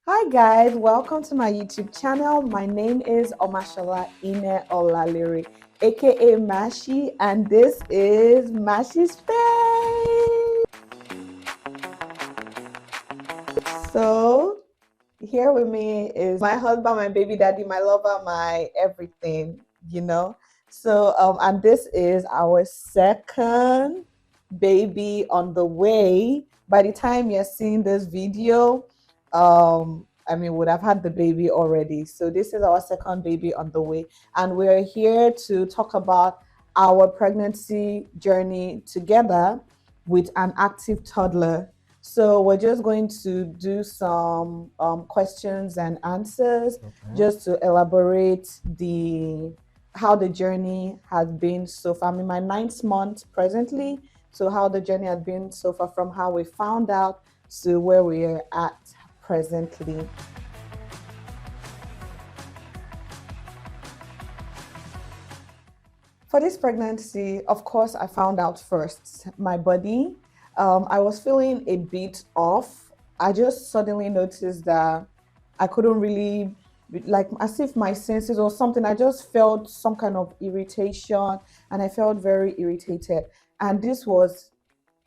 Hi guys, welcome to my YouTube channel. My name is Omashola Ine-Olalere, aka Mashi, and this is Mashi's Face. So here with me is my husband, my baby daddy, my lover, my everything. And this is our second baby on the way. By the time you're seeing this video, would have had the baby already. So this is our second baby on the way, and we're here to talk about our pregnancy journey together with an active toddler. So we're just going to do some questions and answers, just to elaborate the how the journey has been so far. I'm in my 9th month presently, so how the journey has been so far from how we found out to where we are at presently. For this pregnancy, of course, I found out first my body. I was feeling a bit off. I just suddenly noticed that I couldn't really, like, as if my senses or something. I just felt some kind of irritation, and I felt very irritated. And this was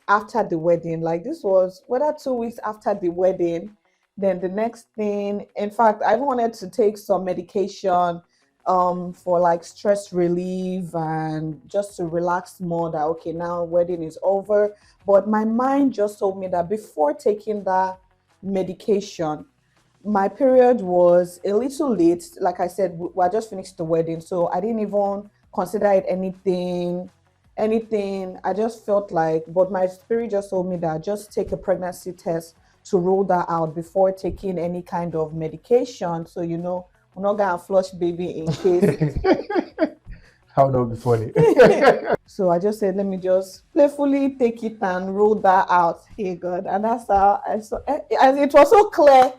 after the wedding. Like, this was whether 2 weeks after the wedding. Then the next thing, in fact, I wanted to take some medication for like stress relief and just to relax more, that okay, now wedding is over. But my mind just told me that before taking that medication, my period was a little late. Like I said, I just finished the wedding, so I didn't even consider it anything. I just felt like, but my spirit just told me that just take a pregnancy test to rule that out before taking any kind of medication. So we're not gonna flush baby in case. How would that be funny? So I just said, let me just playfully take it and roll that out. Hey God, and that's how I saw. And it was so clear.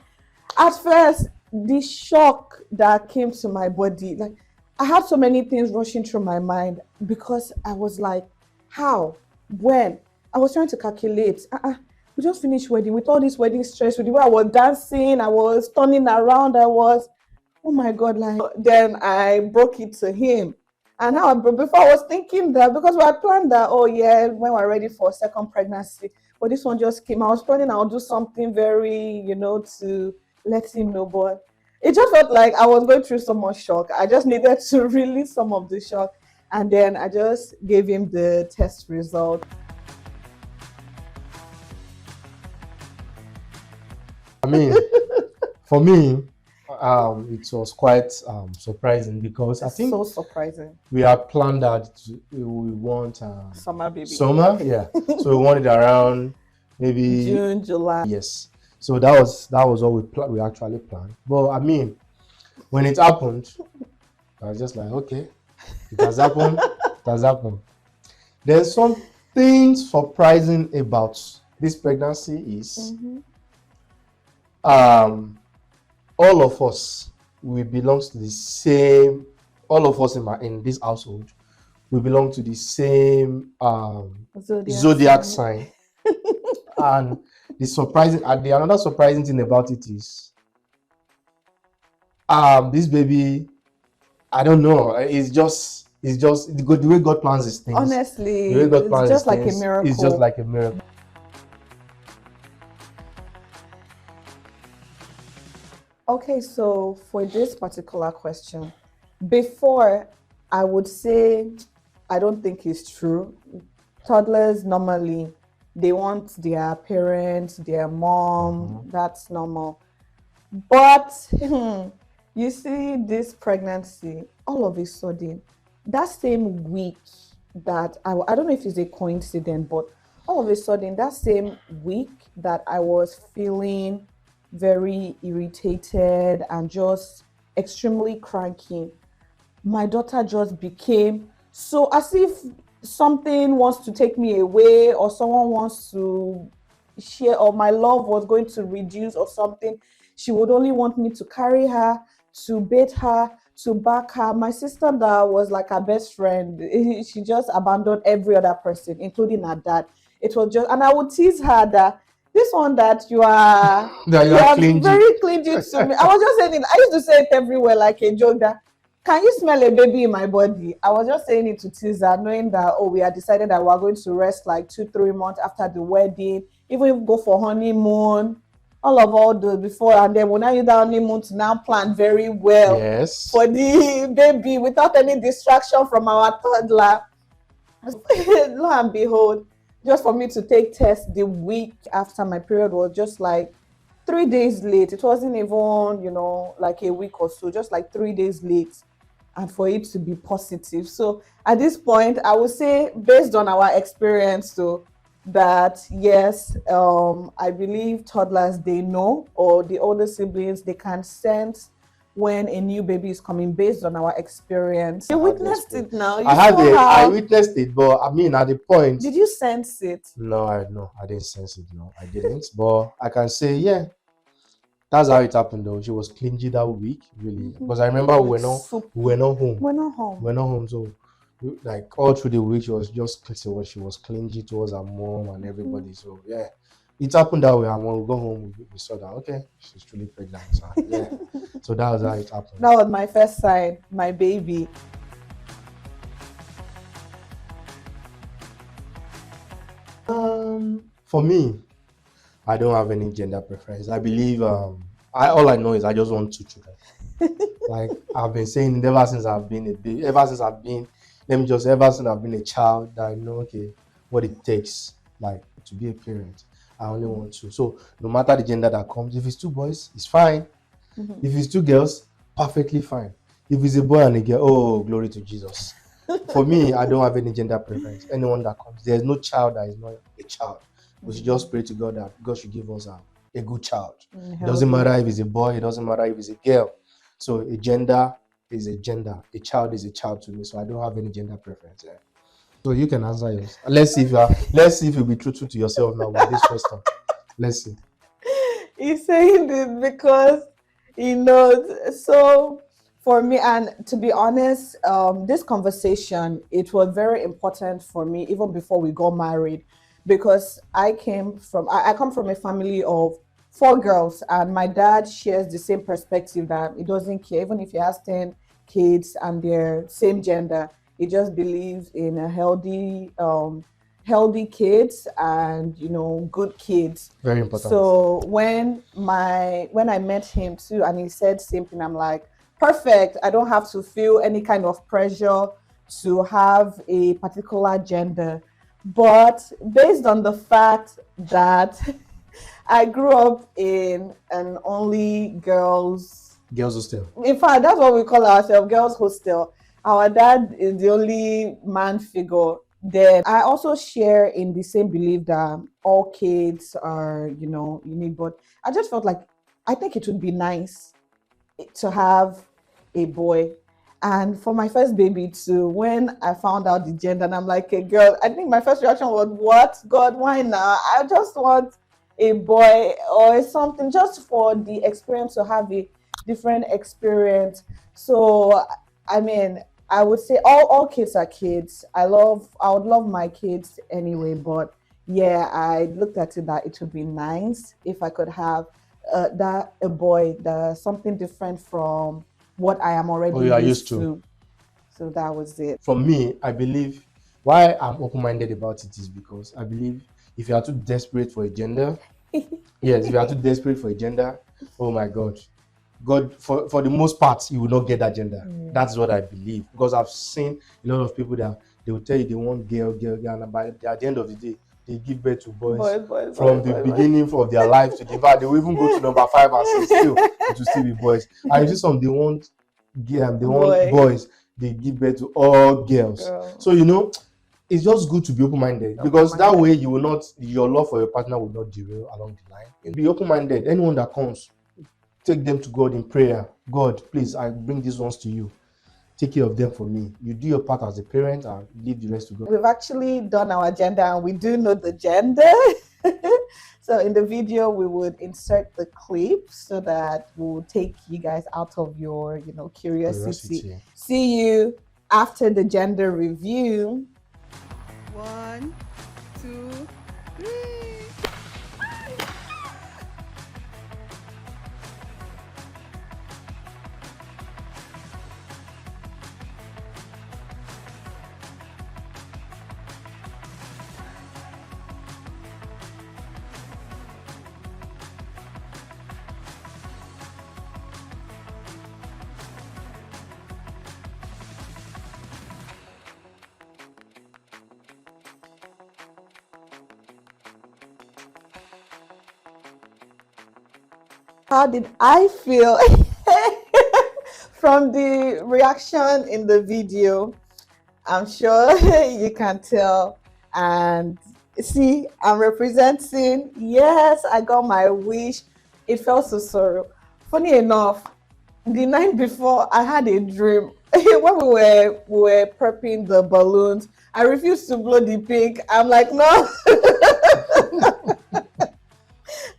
At first, the shock that came to my body, like, I had so many things rushing through my mind, because I was like, how, when? I was trying to calculate. We just finished wedding with all this wedding stress, with the way I was dancing, I was turning around, oh my God, like, then I broke it to him. And before I was thinking that, because we had planned that, oh yeah, when we're ready for a second pregnancy, but this one just came. I was planning I'll do something very, to let him know, but it just felt like I was going through so much shock. I just needed to release some of the shock. And then I just gave him the test result. I mean, for me, it was quite surprising, because I think so surprising. we had planned that we want Summer baby. summer, yeah. So we wanted around maybe June, July. yes. So that was all we actually planned. But I mean, when it happened, I was just like, okay, it has happened. It has happened. There's something surprising about this pregnancy is all of us, we belong to the same. All of us in this household, we belong to the same zodiac sign. And another surprising thing about it is, this baby, I don't know, it's just the way God plans his things. Honestly, the way God it's plans just his like things, a miracle. It's just like a miracle. Okay, so for this particular question, before, I would say I don't think it's true. Toddlers normally, they want their parents, their mom. That's normal. But you see, this pregnancy, all of a sudden, that same week that I don't know if it's a coincidence, but all of a sudden, that same week that I was feeling very irritated and just extremely cranky, my daughter just became so, as if something wants to take me away, or someone wants to share, or my love was going to reduce or something. She would only want me to carry her, to bathe her, to back her. My sister, that was like her best friend, she just abandoned every other person, including her dad. It was just, and I would tease her that this one that you are, That you you are are clingy. very clingy to me. I was just saying it. I used to say it everywhere like a joke that, can you smell a baby in my body? I was just saying it to teaser, knowing that, oh, we had decided that we're going to rest like 2-3 months after the wedding, even if we go for honeymoon, all those before, and then we'll now use that honeymoon to now plan very well Yes. for the baby without any distraction from our toddler. Lo and behold, just for me to take test the week after my period was just like 3 days late. It wasn't even, like a week or so, just like 3 days late. And for it to be positive. So at this point, I would say, based on our experience, so that yes, I believe toddlers, they know, or the older siblings, they can sense when a new baby is coming based on our experience. You witnessed it now. I witnessed it, but I mean, at the point. Did you sense it? No, I didn't sense it. No, I didn't. But I can say, yeah, that's how it happened. Though she was clingy that week, really, because I remember we were not home. We're not home. We're not home. So, like all through the week, she was clingy towards her mom and everybody. So yeah, it happened that way. And when we go home, we saw that okay, she's truly pregnant. So, yeah, so that was how it happened. That was my first sign, my baby. For me, I don't have any gender preference. I believe all I know is I just want 2 children. Like I've been saying ever since I've been a baby, ever since I've been a child, that I know what it takes like to be a parent. I only want 2. So no matter the gender that comes, if it's 2 boys, it's fine. If it's 2 girls, perfectly fine. If it's a boy and a girl, oh glory to Jesus. For me, I don't have any gender preference. Anyone that comes, there's no child that is not a child. We should just pray to God that God should give us a good child. It doesn't matter if it's a boy, it doesn't matter if it's a girl. So a gender is a gender. A child is a child to me. So I don't have any gender preference. Yeah. So you can answer yours. Let's see if you'll be truthful to yourself now with this question. Let's see. He's saying this because he knows. So for me, and to be honest, this conversation, it was very important for me even before we got married, because I come from a family of 4 girls, and my dad shares the same perspective that he doesn't care even if he has 10 kids and they're same gender. He just believes in a healthy kids and good kids. Very important. So when I met him too, and he said same thing, I'm like, perfect. I don't have to feel any kind of pressure to have a particular gender. But based on the fact that I grew up in an only girls hostel. In fact, that's what we call ourselves, girls hostel. Our dad is the only man figure. Then I also share in the same belief that all kids are, unique. But I just felt like I think it would be nice to have a boy. And for my first baby too, when I found out the gender and I'm like a girl, I think my first reaction was, what? God, why now? I just want a boy or something, just for the experience, to have a different experience. So, I mean, I would say all kids are kids. I would love my kids anyway, but yeah, I looked at it that it would be nice if I could have a boy, something different from what I am already used to. So that was it. For me, I believe why I'm open-minded about it is because I believe if you are too desperate for a gender, yes, if you are too desperate for a gender, oh my God, for the most part, you will not get that gender. That's what I believe, because I've seen a lot of people that they will tell you they want girl, and by at the end of the day, they give birth to boys from the beginning of their life to the back. They will even go to number 5 and 6 still. It will still be boys. I see some they want boys. They give birth to all girls. So it's just good to be open-minded, because that way you will not, your love for your partner will not derail along the line. Be open-minded. Anyone that comes, take them to God in prayer. God, please, I bring these ones to you. Take care of them for me. You do your part as a parent and leave the rest to God. We've actually done our gender, and we do know the gender. So in the video, we would insert the clip so that we'll take you guys out of your, curiosity. See you after the gender review. 1, 2, 3. How did I feel? From the reaction in the video, I'm sure you can tell. And see, I'm representing. Yes, I got my wish. It felt so sorrow. Funny enough, the night before, I had a dream. When we were prepping the balloons, I refused to blow the pink. I'm like, no.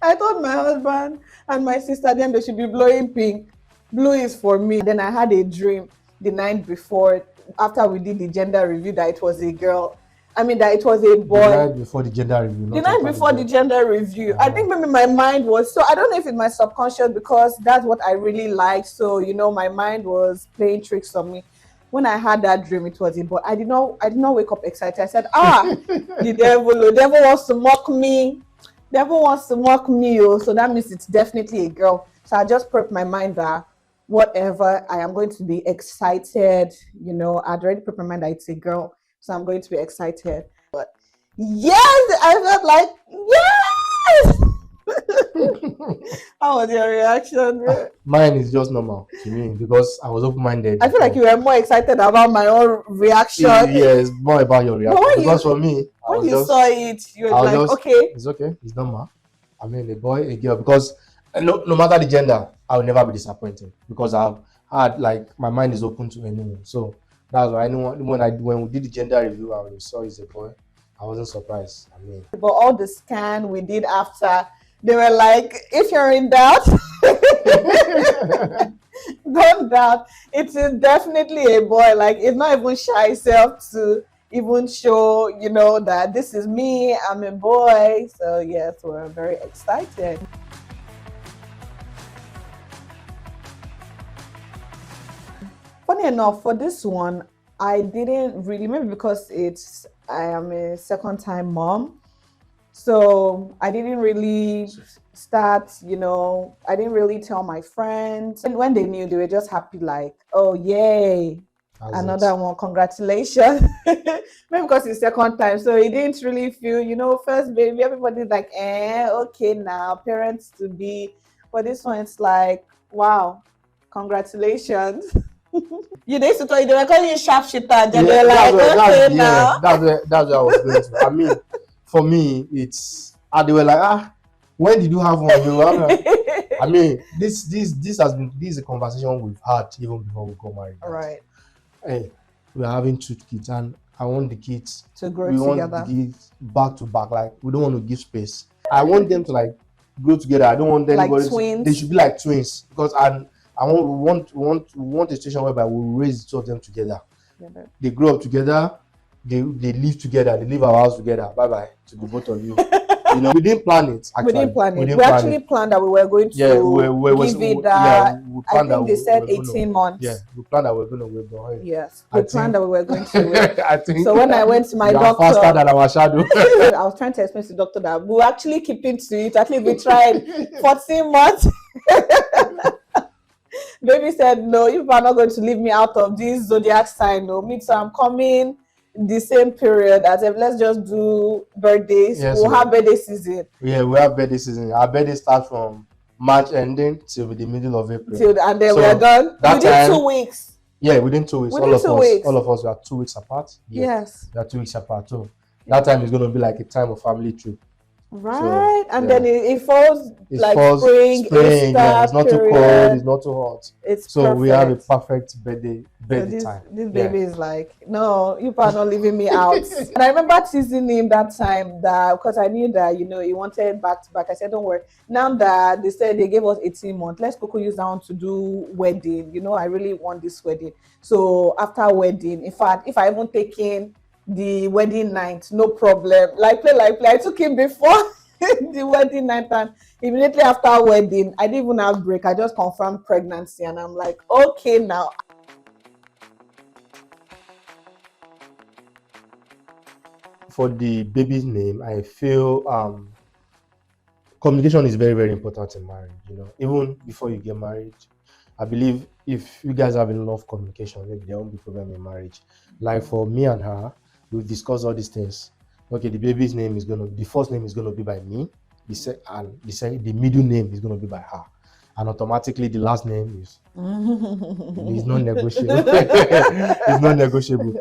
I told my husband and my sister then they should be blowing pink. Blue is for me. Then I had a dream the night before, after we did the gender review, that it was a girl. I mean, that it was a boy. The night before the gender review. The night before the gender review. I think maybe my mind was, so I don't know if it's my subconscious because that's what I really like. So, my mind was playing tricks on me. When I had that dream, it was a boy. I did not wake up excited. I said, the devil wants to mock me. Devil wants to mock me, so that means it's definitely a girl. So I just prepped my mind that whatever, I am going to be excited. I'd already prepped my mind that it's a girl, so I'm going to be excited. But yes, I felt like, yes! How was your reaction? Mine is just normal to me because I was open-minded. I feel like you were more excited about my own reaction. Yes, more about your reaction. Because for me, when you saw it, you were like, okay. It's okay, it's normal. I mean, a boy, a girl, because no matter the gender, I will never be disappointed because I've had, my mind is open to anyone. So that's why I know when we did the gender review, I saw it's a boy. I wasn't surprised. I mean, but all the scan we did after, they were like, if you're in doubt, don't doubt. It is definitely a boy. Like, it's not even shy self to even show, that this is me, I'm a boy. So yes, we're very excited. Funny enough, for this one, I didn't really, maybe because I am a second-time mom. So I didn't really start, I didn't really tell my friends. And when they knew, they were just happy, like, oh, yay, another one, congratulations. Maybe because it's second time. So it didn't really feel, first baby, everybody's like, okay, now, parents to be. But this one, it's like, wow, congratulations. They used to tell you, they were calling you sharpshooter. They were like, okay, now. That's where I was going to. I mean, for me, they were like, when did you have one? I mean, this is a conversation we've had even before we got married. Right. Hey, we're having 2 kids, and I want the kids to grow together. Want the kids back to back. Like, we don't want to give space. I want them to grow together. I don't want them like twins. They should be like twins because I want a situation whereby we raise 2 of them together. Yeah, they grow up together. They live together. They leave our house together. Bye bye to the both of you. We didn't plan it. Actually. We didn't plan it. We actually planned that we were going to give it. I think they said 18 months. Yeah, we planned that we were going to wait. Yes, we planned that we were going to wait. I think. So when I went to my doctor, faster than our shadow. I was trying to explain to the doctor that we were actually keeping to it. At least we tried 14 months. Baby said, no, you are not going to leave me out of this zodiac sign. No, me too. I'm coming the same period as if let's just do birthdays. Yes, we'll have birthday season. Yeah, we have birthday season. Our birthday starts from March ending till the middle of April. And then we are done within 2 weeks. Yeah, within 2 weeks. Within 2 weeks. All of us, we are 2 weeks apart. Yeah, yes. We are 2 weeks apart. So that time is going to be like a time of family trip. Right, so, and then it falls spring, Easter, yeah, it's not too cold, it's not too hot. It's so perfect. We have a perfect birthday time. This baby is like, no, you are not leaving me out. And I remember teasing him that time because I knew that he wanted back to back. I said, don't worry. Now that they said they gave us 18 months, let's use that one to do wedding. I really want this wedding. So after wedding, in fact, if I even taken the wedding night, no problem. Like play. I took him before the wedding night, and immediately after wedding, I didn't even have break. I just confirmed pregnancy, and I'm like, okay, now. For the baby's name, I feel communication is very, very important in marriage. Even before you get married, I believe if you guys have enough communication, maybe there won't be problem in marriage. Like for me and her, we've discussed all these things. Okay, the baby's name the first name is gonna be by me. The middle name is gonna be by her. and automatically the last name is not negotiable. It's not negotiable.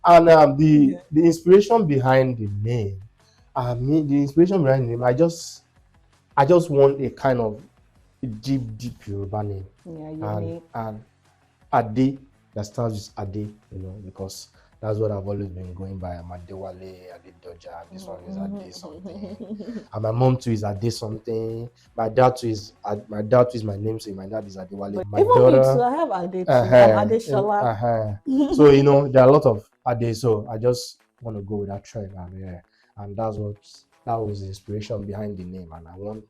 And the inspiration behind the name, the inspiration behind the name, I just want a kind of deep Yoruba name. Yeah, unique. And Ade, that starts with Ade, because that's what I've always been going by. I'm Adewale, Ade Doja. This one is Ade something. And my mom too is Ade something. My dad too is my name, so my dad is Adewale. My even daughter, me too, I have Ade too. I'm Ade Shola. So there are a lot of Ade, so I just want to go with that trend, and that was the inspiration behind the name, and I want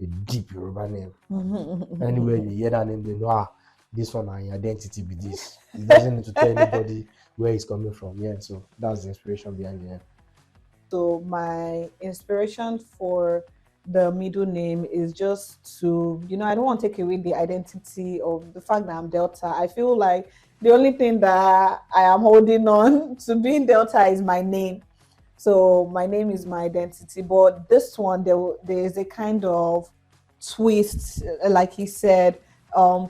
a deep Yoruba name. Anywhere you hear that name, they know this one and identity be this. It doesn't need to tell anybody where it's coming from. Yeah, so that's the inspiration behind the name. So my inspiration for the middle name is just to, I don't want to take away the identity of the fact that I'm Delta. I feel like the only thing that I am holding on to being Delta is my name. So my name is my identity. But this one, there is a kind of twist, like he said,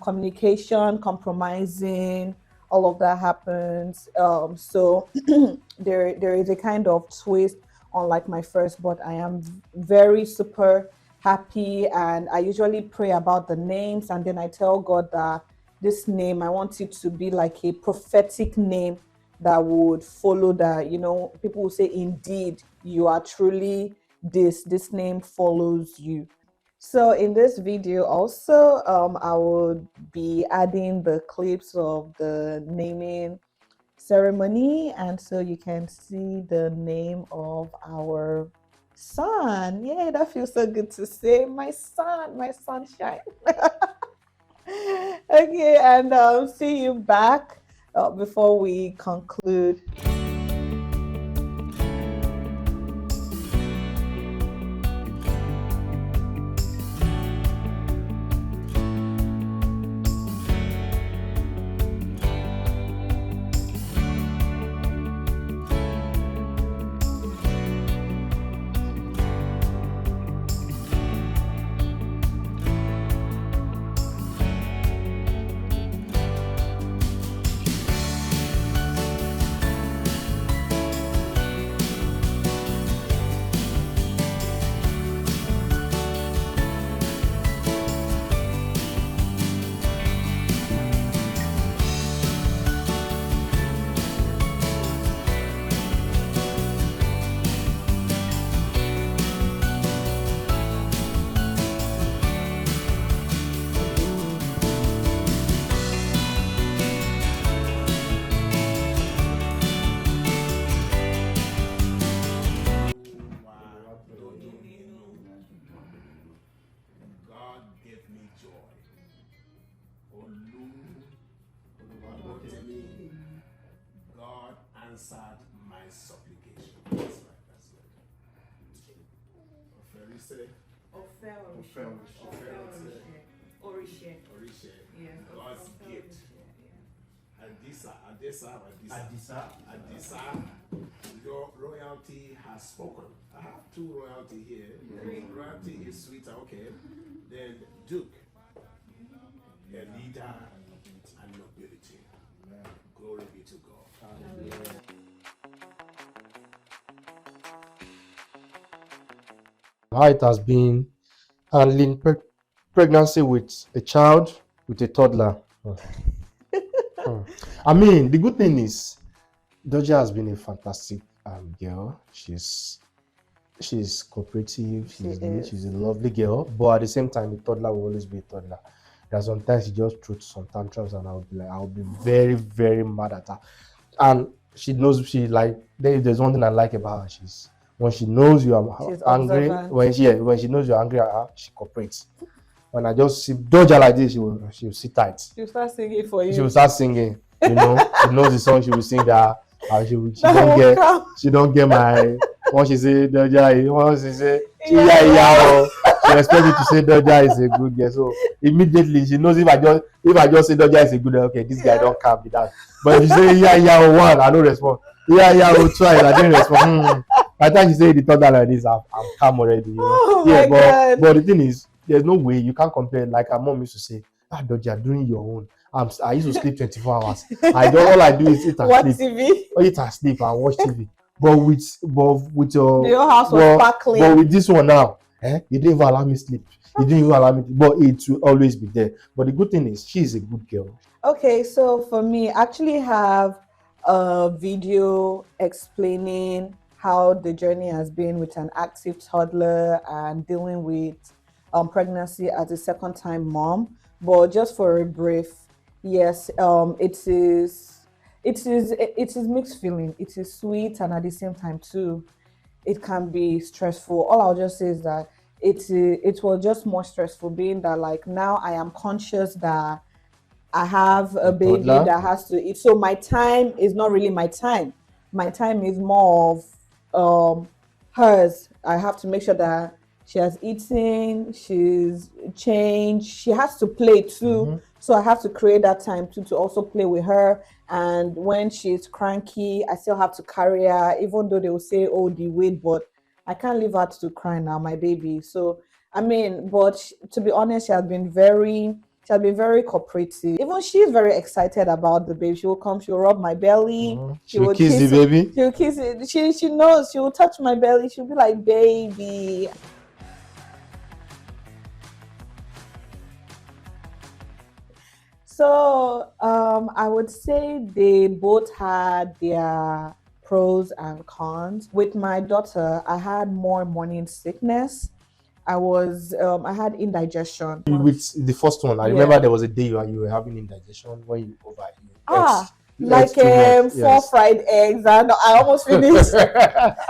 communication, compromising, all of that happens. So there is a kind of twist, unlike my first, but I am very super happy, and I usually pray about the names, and then I tell God that this name, I want it to be like a prophetic name that would follow that, people will say, indeed, you are truly this name follows you. So in this video also, I will be adding the clips of the naming ceremony, and so you can see the name of our son. Yeah, that feels so good to say. My son, my sunshine. Okay, and see you back before we conclude. God answered my supplication. That's right. Orishe. God's gift. Adisa, your royalty has spoken. I have two royalty here. Royalty is sweeter, okay. Then Duke, a leader and nobility. Glory be to God. How it has been handling pregnancy with a child, with a toddler. I mean, the good thing is, Doja has been a fantastic girl. She's cooperative. She's a lovely girl. But at the same time, a toddler will always be a toddler. That sometimes she just throws some tantrums, and I'll be very, very mad at her. And she knows there's one thing I like about her. When she knows you are angry, when she knows you're angry at her, she cooperates. When I just see Doja like this, she will sit tight. She'll start singing for you. She will start singing. She knows the song. She will sing that. She don't get my. Once she say Doja, once she say she expects me to say Doja is a good girl. So immediately she knows if I just say Doja is a good girl, okay, this guy don't can't be that. But if you say one, I don't respond. Will try. I didn't respond. By the time she say the toddler like this, I'm calm already. You know? Oh Yeah, my God. but the thing is, there's no way you can't compare. Like our mom used to say, Dodge, you're doing your own. I used to sleep 24 hours. All I do is eat and What sleep. TV? Or eat and sleep and watch TV. But with your Your house was sparkling. But with this one now, you didn't even allow me sleep. You didn't even allow me. But it will always be there. But the good thing is, she's a good girl. Okay, so for me, I actually have a video explaining how the journey has been with an active toddler and dealing with pregnancy as a second-time mom. But just for a brief, yes, it is mixed feeling. It is sweet, and at the same time too, it can be stressful. All I'll just say is that it was just more stressful, being that like now I am conscious that I have a baby toddler that has to eat. So my time is not really my time. My time is more of hers. I have to make sure that she has eaten, she's changed, she has to play too. Mm-hmm. So I have to create that time too to also play with her. And when she's cranky, I still have to carry her, even though they will say, oh, the weight, but I can't leave her to cry now, my baby. So I mean, but to be honest, she has been very cooperative. Even she's very excited about the baby. She will come, she will rub my belly. Mm-hmm. She will kiss the baby. She will kiss it. She knows. She will touch my belly. She'll be like, baby. So I would say they both had their pros and cons. With my daughter, I had more morning sickness. I had indigestion. With the first one, I remember there was a day you were having indigestion when you like 4 fried eggs, and I almost finished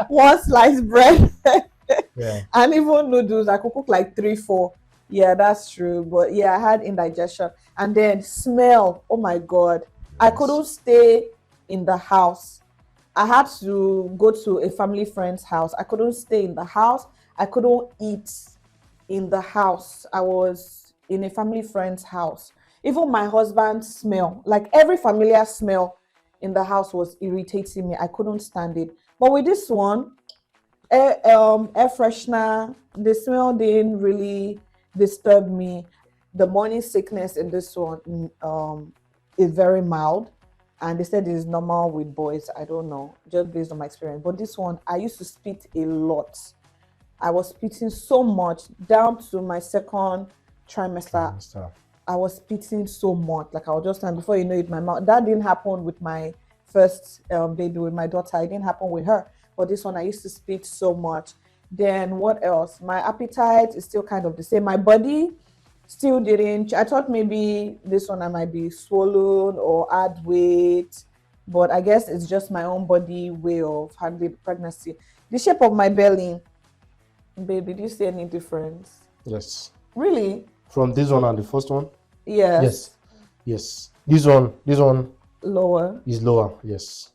one sliced bread. Yeah. And even noodles, I could cook like 3-4. Yeah, that's true. But yeah, I had indigestion. And then smell, oh my God. I couldn't stay in the house. I had to go to a family friend's house. I couldn't stay in the house. I couldn't eat in the house. I was in a family friend's house. Even my husband's smell, like every familiar smell in the house was irritating me. I couldn't stand it. But with this one, air freshener, the smell didn't really disturb me. The morning sickness in this one is very mild. And they said it's normal with boys. I don't know, just based on my experience. But this one, I used to spit a lot. I was spitting so much down to my second trimester. I was spitting so much. Like I was just saying, before you know it, my mouth. That didn't happen with my first baby, with my daughter. It didn't happen with her. But this one, I used to spit so much. Then what else? My appetite is still kind of the same. My body still didn't. I thought maybe this one I might be swollen or add weight. But I guess it's just my own body way of handling pregnancy. The shape of my belly. Baby, do you see any difference? Yes. Really? From this one and the first one? Yes. Yes. This one lower. Is lower, yes.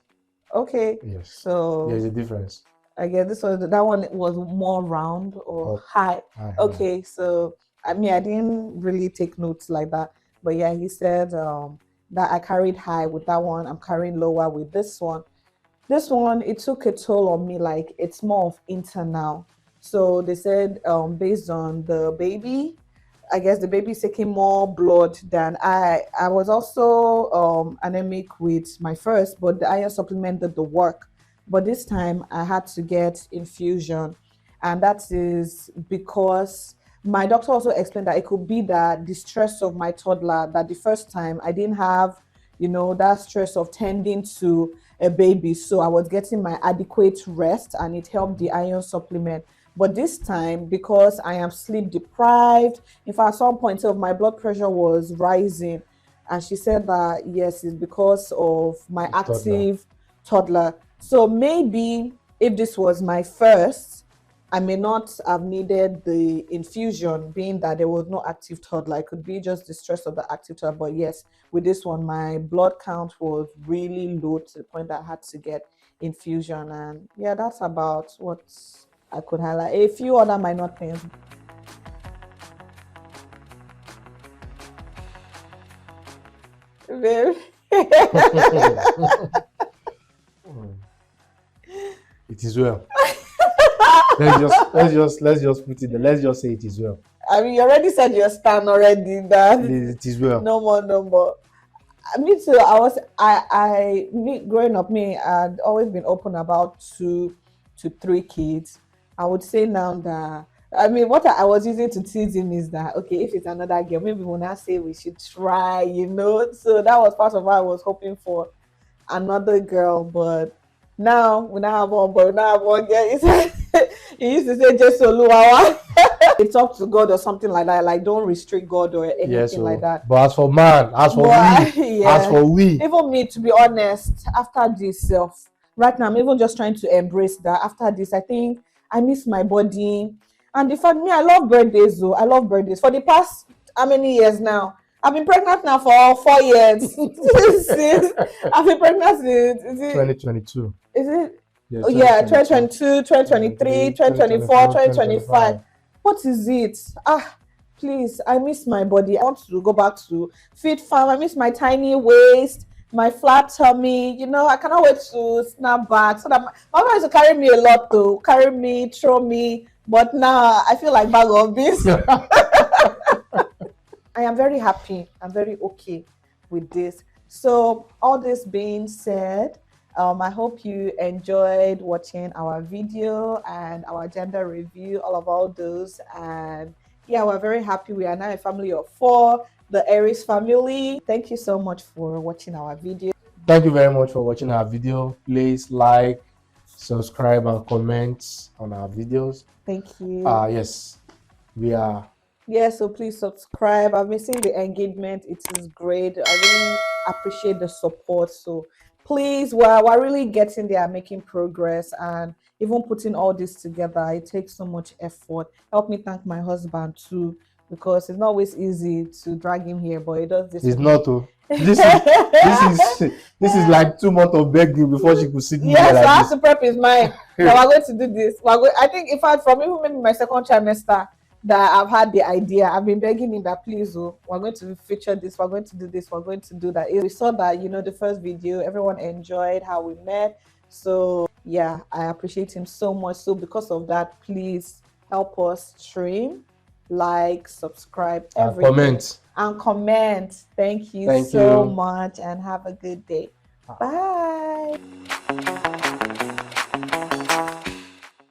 Okay. Yes. So there's a difference. I guess that one was more round or high. Okay, so I mean I didn't really take notes like that. But yeah, he said that I carried high with that one. I'm carrying lower with this one. This one, it took a toll on me, like it's more of internal. So they said based on the baby, I guess the baby is taking more blood than I. I was also anemic with my first, but the iron supplement did the work. But this time I had to get infusion. And that is because my doctor also explained that it could be that the stress of my toddler, that the first time I didn't have, that stress of tending to a baby. So I was getting my adequate rest and it helped the iron supplement. But this time, because I am sleep deprived, in fact, at some point my blood pressure was rising. And she said that, yes, it's because of my active toddler. So maybe if this was my first, I may not have needed the infusion, being that there was no active toddler. It could be just the stress of the active toddler. But yes, with this one, my blood count was really low to the point that I had to get infusion. And yeah, that's about what I could highlight. A few other minor things. Very. It is well. let's just put it there. Let's just say it is well. I mean, you already said your stand already. That It is well. no more. Me too. Growing up, I'd always been open about 2 to 3 kids. I would say now that, I mean, what I was using to tease him is that, okay, if it's another girl, maybe we'll not say we should try, So that was part of what I was hoping for, another girl. But now we now have one boy, we now have one girl. He used to say, just Oluwawa. It's up to God or something like that. Like, don't restrict God or anything like that. But as for man, as for we, even me, to be honest, after this right now, I'm even just trying to embrace that. After this, I think I miss my body. And in fact, I love birthdays though. I love birthdays. For the past how many years now? I've been pregnant now for 4 years. I've been pregnant since 2022. Is it? Yes, Oh yeah, 2022, 2023, 2024, 2025. What is it? Please, I miss my body. I want to go back to fit farm. I miss my tiny waist, my flat tummy. I cannot wait to snap back. So that my mama used to carry me a lot though, carry me, throw me. But now I feel like bag of beans. I am very happy. I'm very okay with this. So all this being said, I hope you enjoyed watching our video and our gender review, all those. And yeah, we're very happy. We are now a family of 4, the Aries family. Thank you so much for watching our video. Thank you very much for watching our video. Please like, subscribe, and comment on our videos. Thank you. Yes, we are. Yeah, so please subscribe. I'm missing the engagement. It is great. I really appreciate the support. So please, we're really getting there, making progress, and even putting all this together, it takes so much effort. Help me thank my husband too, because it's not always easy to drag him here, but he does this. It's not. This is like 2 months of begging before she could sit me. Yes, like I have to prep his mind. Now we're going to do this. I think, in fact, from even maybe my second trimester, that I've had the idea. I've been begging him that please, we're going to feature this, we're going to do this, we're going to do that. We saw that, the first video, everyone enjoyed how we met. So yeah, I appreciate him so much. So because of that, please help us stream, like, subscribe, everything. And comment. Thank you so much, and have a good day. Bye.